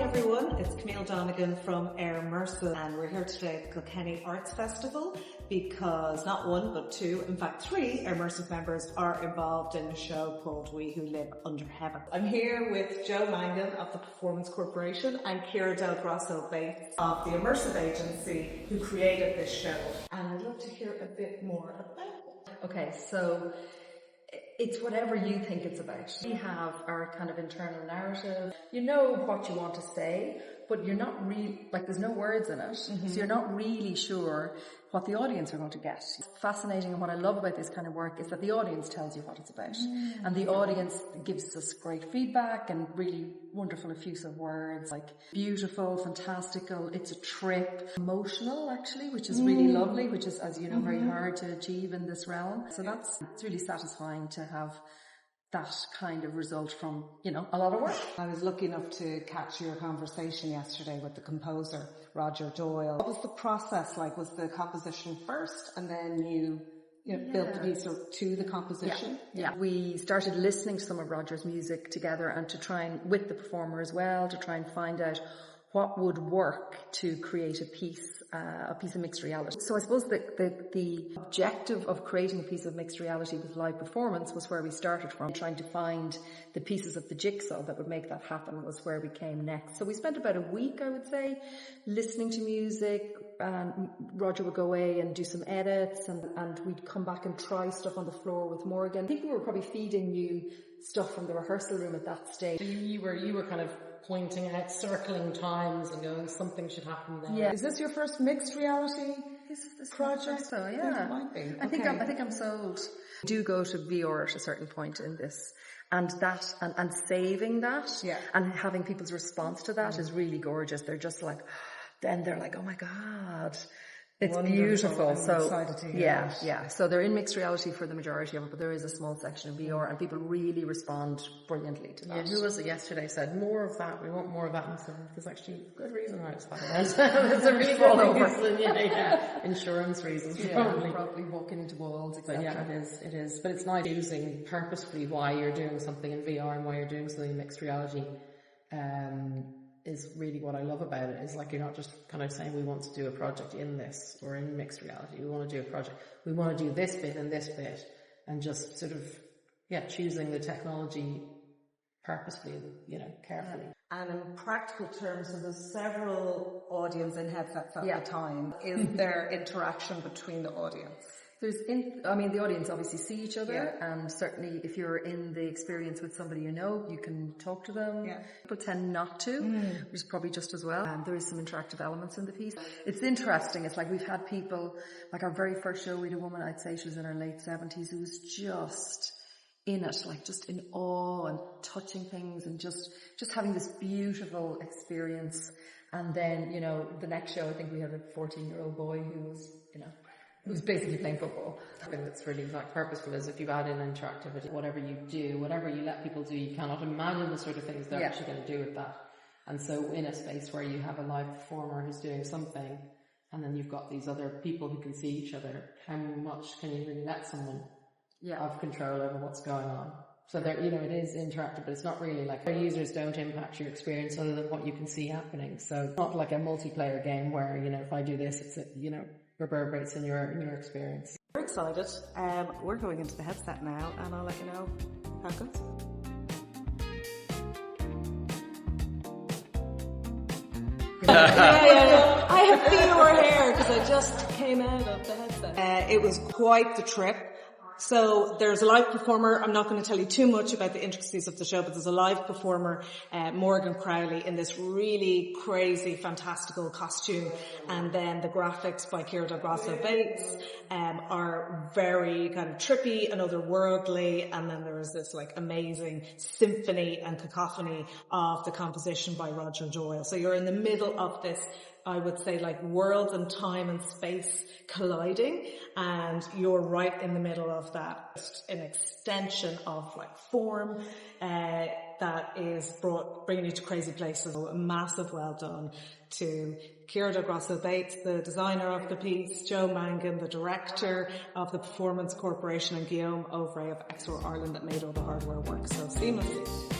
everyone, it's Camille Donegan from Eirmersive, and we're here today at the Kilkenny Arts Festival because not one but two, in fact three Eirmersive members are involved in a show called We Who Live Under Heaven. I'm here with Joe Mangan of the Performance Corporation and Ciara del Grosso Bates of the Immersive agency who created this show, and I'd love to hear a bit more about it. Okay, so it's whatever you think it's about. We have our kind of internal narrative. You know what you want to say, but you're not really, like there's no words in it. So you're not really sure what the audience are going to get. Fascinating, and what I love about this kind of work is that the audience tells you what it's about. And the audience gives us great feedback and really wonderful effusive words like beautiful, fantastical, it's a trip, emotional actually, which is really lovely, which is, as you know, very hard to achieve in this realm. So it's really satisfying to have that kind of result from, you know, a lot of work. I was lucky enough to catch your conversation yesterday with the composer, Roger Doyle. What was the process like? Was the composition first and then you built the piece to the composition? Yeah. We started listening to some of Roger's music together and to try and, with the performer as well, to try and find out what would work to create a piece of mixed reality. So I suppose the objective of creating a piece of mixed reality with live performance was where we started from. Trying to find the pieces of the jigsaw that would make that happen was where we came next. So we spent about a week, I would say, listening to music, and Roger would go away and do some edits, and we'd come back and try stuff on the floor with Morgan. I think we were probably feeding you stuff from the rehearsal room at that stage. You were kind of pointing out, circling times and going, something should happen there. Yeah. Is this your first mixed reality project? So yeah, it might be. I think I'm sold. We do go to VR at a certain point in this, and that and saving that, and having people's response to that is really gorgeous. They're just like, then they're like, oh my god. It's wonderful. Beautiful. I'm excited to hear it. So they're in mixed reality for the majority of it, but there is a small section of VR, and people really respond brilliantly to that. Yeah, who was it yesterday said, more of that, we want more of that, and so there's actually a good reason why it's fine. There's a really good reason, insurance reasons, probably walking into walls, etc. But yeah, it is. But it's nice choosing purposefully why you're doing something in VR and why you're doing something in mixed reality. Is really what I love about it. Is like you're not just kind of saying we want to do a project in this or in mixed reality. We want to do a project. We want to do this bit and this bit, and just sort of choosing the technology purposefully, carefully. And in practical terms, so there's several audience in headsets at the time. Is there interaction between the audience? The audience obviously see each other, and certainly if you're in the experience with somebody you know, you can talk to them. Yeah. People tend not to, which is probably just as well. There is some interactive elements in the piece. It's interesting. It's like we've had people, like our very first show, we had a woman, I'd say she was in her late 70s, who was just in it, like just in awe and touching things and just having this beautiful experience. And then, the next show, I think we had a 14-year-old boy who was, who's basically playing football. I think that's really purposeful is if you add in interactivity, whatever you do, whatever you let people do, you cannot imagine the sort of things they're actually going to do with that. And so in a space where you have a live performer who's doing something, and then you've got these other people who can see each other, how much can you really let someone have control over what's going on? So there, it is interactive, but it's not really like our users don't impact your experience other than what you can see happening. So it's not like a multiplayer game where, if I do this, it's, reverberates in your experience. We're excited. We're going into the headset now, and I'll let you know how it goes. I have fewer hair because I just came out of the headset. It was quite the trip. So there's a live performer. I'm not going to tell you too much about the intricacies of the show, but there's a live performer, Morgan Crowley, in this really crazy, fantastical costume. And then the graphics by Ciara del Grosso Bates are very kind of trippy and otherworldly. And then there is this amazing symphony and cacophony of the composition by Roger Doyle. So you're in the middle of this, I would say, worlds and time and space colliding, and you're right in the middle of that. Just an extension of form that is bringing you to crazy places. So a massive well done to Ciara del Grosso Bates, the designer of the piece, Joe Mangan, the director of the Performance Corporation, and Guillaume Ovray of Exor Ireland that made all the hardware work so seamlessly.